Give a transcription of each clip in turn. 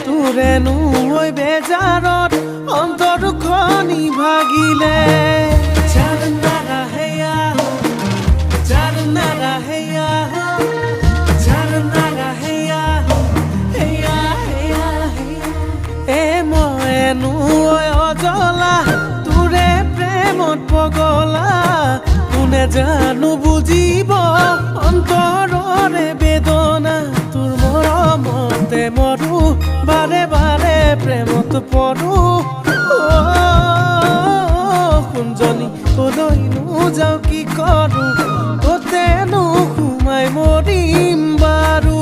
তোৰেনো হৈ বেজাৰত অন্তৰখনি ভাগিলে জাননাৰা হেয়া জাননাৰা হেয়া জাননাৰা হেয়া হেয়া হেয়া এ মইনো অজলা তোৰে প্ৰেমত পগলা কোনে জানো বুজিব অন্তৰৰে বেদনা তোৰ মৰমতে মৰো বাৰে বাৰে প্ৰেমত পৰো কোনজনী কলৈনো যাওঁ কি কৰো কতেনো সোমাই মৰিম বাৰু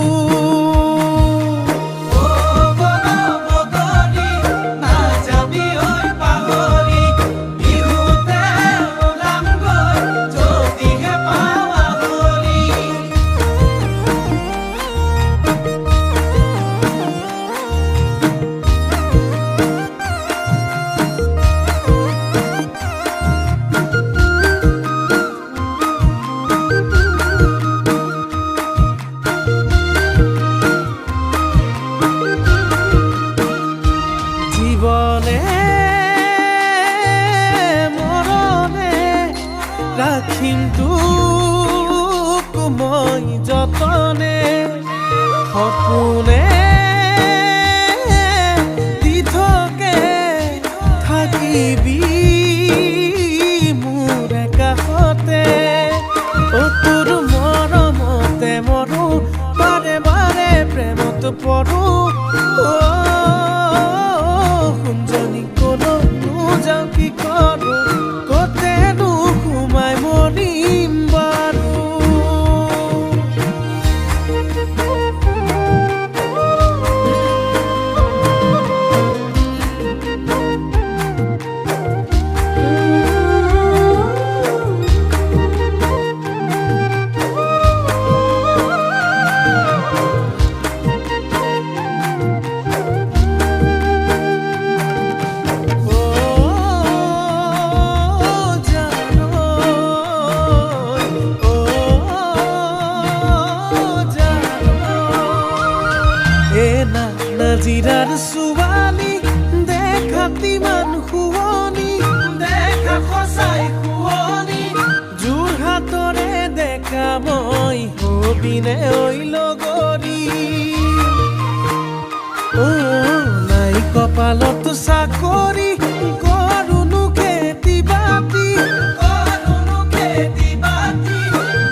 ৰাখিম তোক মই যতনে সপোনে দি থাকে থাকিবি মোৰ কাষতে তোৰ মৰমতে মৰো বাৰে বাৰে প্ৰেমত পৰো কোনজনী কলৈনো যাওঁ কি কৰো কতেনো সোমাই মৰিম বাৰু নাজিৰাৰ ছোৱালী দেখাত ইমান শুৱনি দেখা সঁচাই শুৱনি যোৰহাটৰে দেখা মই হবিনে ঐ লগৰী নাই কপালত চাকৰি কৰোনো খেতি বাতি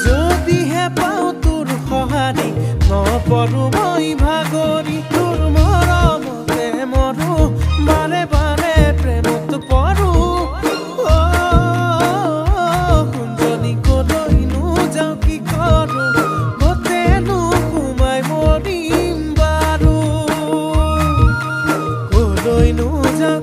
যদিহে পাওঁ তোৰ সঁহাৰি নপৰো মই ভাগৰি তোৰ মৰমতে মৰো বাৰে বাৰে প্ৰেমত পৰো কোনজনী কলৈনো যাওঁ কি কৰো কতেনো সোমাই মৰিম বাৰু কলৈনো যাওঁ